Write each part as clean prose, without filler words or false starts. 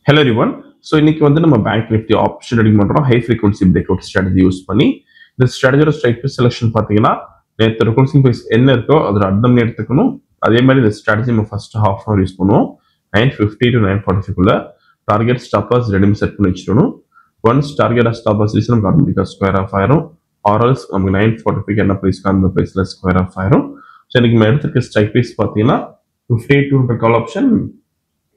Hello everyone. So இன்னைக்கு வந்து நம்ம பேங்க் நிஃப்டி ஆப்ஷன் ரெடி பண்றோம் high frequency break out strategy use பண்ணி. இந்த ஸ்ட்ராட்டஜியோட ஸ்ட்ரைக் ப்ரைஸ் செலக்ஷன் பார்த்தீங்கன்னா நேற்று க்ளோசிங் ப்ரைஸ் என்ன இருக்கோ அதோட அர்த்தம் எடுத்துக்கணும். அதே மாதிரி இந்த ஸ்ட்ராட்டஜி நம்ம ஃபர்ஸ்ட் ஹாஃப் அவர் யூஸ் பண்ணுவோம் 9:50 to 9:45 குள்ள டார்கெட் ஸ்டாப் லாஸ் ரெடியும் செட் பண்ணி வச்சிடணும். Once target stop loss reach நமக்கு ஆட்டோமேட்டிக்காக ஸ்கொயர் ஆஃப் ஆயிரும். ஆர்எல்ஸ் நமக்கு 9:45 என்ன ப்ரைஸ்க்கு அந்த ப்ரைஸ்ல ஸ்கொயர் ஆஃப் ஆயிரும். ஸோ இன்னைக்கு நம்ம எடுத்துருக்க ஸ்ட்ரைக் ப்ரைஸ் பார்த்தீங்கன்னா 58,200 call option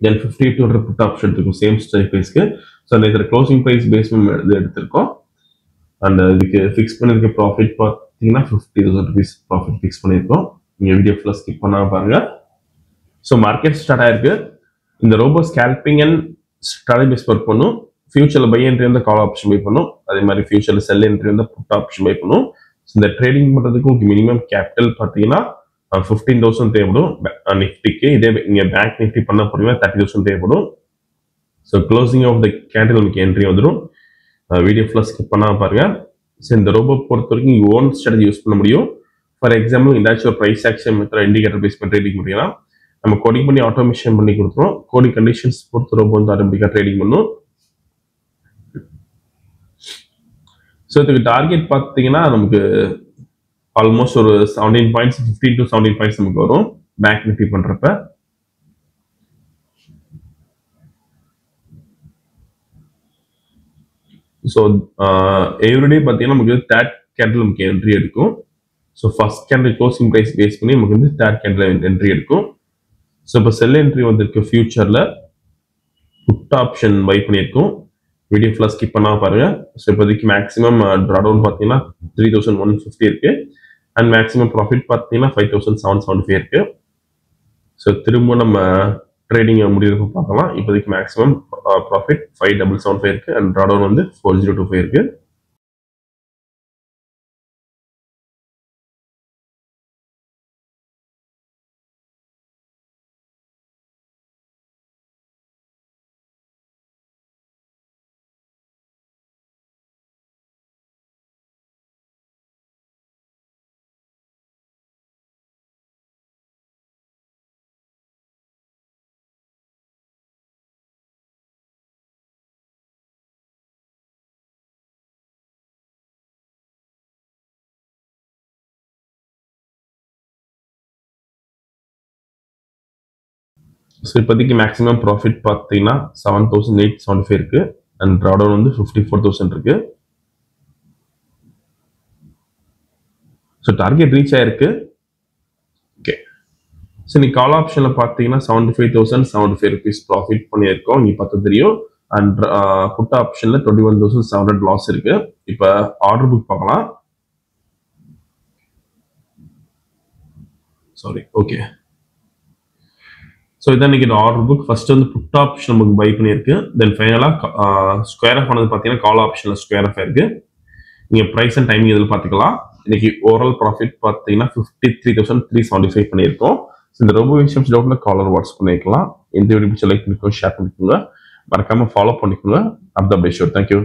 then 58,200 put option இருக்கும் சேம் ஸ்ட்ரைக் ப்ரைஸ்க்கு. ஸோ அந்த இதில் க்ளோசிங் ப்ரைஸ் பேஸ் இது எடுத்திருக்கோம். அண்ட் இதுக்கு ஃபிக்ஸ் பண்ணியிருக்க ப்ராஃபிட் பார்த்தீங்கன்னா 50,000 rupees ப்ராஃபிட் ஃபிக்ஸ் பண்ணியிருக்கோம். நீங்கள் வீடியோ ஃபுல்லாக ஸ்கிப் பண்ணாம பாருங்க. ஸோ மார்க்கெட் ஸ்டார்ட் ஆயிருக்கு. இந்த robo scalping and strategy base work பண்ணும். ஃபியூச்சரில் பை என்ட்ரி வந்து கால் ஆப்ஷன் பை பண்ணும். அதே மாதிரி ஃபியூச்சரில் செல் என்ட்ரி வந்து புட் ஆப்ஷன் பை பண்ணும். ஸோ இந்த ட்ரேடிங் பண்ணுறதுக்கு உங்களுக்கு மினிமம் கேபிட்டல் பார்த்தீங்கன்னா 15,000 தேவைப்படும் நிஃப்டிக்கு. இதே இங்கே பேங்க் நிஃப்டி பண்ண போறீங்கன்னா 30,000 தேவைப்படும். So closing of the candle நமக்கு என்ட்ரி வந்துடும். வீடியோ ஃபுல்லாக ஸ்கிப் பண்ணாமல் பாருங்க. ஸோ இந்த ரோபோ பொறுத்த வரைக்கும் ஓன் ஸ்ட்ராட்டஜி யூஸ் பண்ண முடியும். ஃபார் எக்ஸாம்பிள் ஏதாச்சும் ஒரு price action method indicator base பண்ணி ட்ரேடிங் பண்ணிங்கன்னா நம்ம கோடிங் பண்ணி ஆட்டோமேஷன் பண்ணி கொடுத்துரும். கோடிங் கண்டிஷன்ஸ் பொறுத்த ரோபோ வந்து ஆட்டோமேட்டிக்காக ட்ரேடிங் பண்ணும். ஸோ இதுக்கு டார்கெட் பார்த்தீங்கன்னா நமக்கு ஆல்மோஸ்ட் ஒரு 17 பாயிண்ட்ஸ் 15 to 17 பாயிண்ட்ஸ் நமக்கு வரும் பேங்க் நிஃப்டி பண்றப்ப. ஸோ எவ்ரிடே பார்த்தீங்கன்னா நமக்கு தேர்ட் கேண்டில் நமக்கு என்ட்ரி எடுக்கும். So first candle closing price base பண்ணி நமக்கு வந்து தேர்ட் கேண்டில் என்ட்ரி எடுக்கும். ஸோ இப்போ செல் என்ட்ரி வந்திருக்கு ஃபியூச்சரில் புட் ஆப்ஷன் பை பண்ணியிருக்கோம். வீடியோ ஃபுல்லாக ஸ்கிப் பண்ணாமல் பாருங்க. ஸோ இப்போதைக்கு மேக்ஸிமம் ட்ராடவுன் பார்த்தீங்கன்னா 3,150 இருக்கு. அண்ட் மேக்ஸிமம் ப்ராஃபிட் பார்த்தீங்கன்னா 5,775 இருக்கு. ஸோ திரும்ப நம்ம ட்ரேடிங் முடிவுக்கு பார்க்கலாம். இப்போதைக்கு மேக்ஸிமம் ப்ராஃபிட் 5,775 இருக்கு. அண்ட் ட்ராடவுன் வந்து 4,025 இருக்கு. ஸோ இப்போதைக்கு மேக்ஸிமம் ப்ராஃபிட் பார்த்தீங்கன்னா 7,875 இருக்கு. அண்ட் ட்ராடவுன் வந்து 54,000 இருக்கு. ஸோ டார்கெட் ரீச் ஆயிருக்கு. ஓகே. ஸோ இன்னைக்கு கால் ஆப்ஷனில் பார்த்தீங்கன்னா 75,075 rupees ப்ராஃபிட் பண்ணியிருக்கோம். இங்கே பார்த்து தெரியும். அண்ட் புட் ஆப்ஷனில் 21,700 லாஸ் இருக்கு. இப்போ ஆர்டர் புக் பார்க்கலாம். Sorry, okay. ஸோ இதான் இன்னைக்கு ஆர்டர் புக். ஃபர்ஸ்ட் வந்து புட் ஆப்ஷன் நமக்கு பை பண்ணியிருக்கு. தென் ஃபைனலாக ஸ்கொயர் ஆஃப் ஆனது பார்த்தீங்கன்னா கால் ஆப்ஷனில் ஸ்கொயர் ஆஃப் ஆயிருக்கு. நீங்கள் ப்ரைஸ் அண்ட் டைமிங் இதில் பார்த்துக்கலாம். இன்னைக்கு ஓவரால் ப்ராஃபிட் பார்த்தீங்கன்னா 53,375 பண்ணியிருக்கோம். ஸோ இந்த ரோபோ விஷயம் டவுட்ல காலர் வாட்ஸ்அப் பண்ணிக்கலாம். இந்த வீடியோ லைக் பண்ணிக்கோங்க, ஷேர் பண்ணிக்கோங்க, மறக்காம ஃபாலோ பண்ணிக்கோங்க. Update sure. தேங்க்யூ.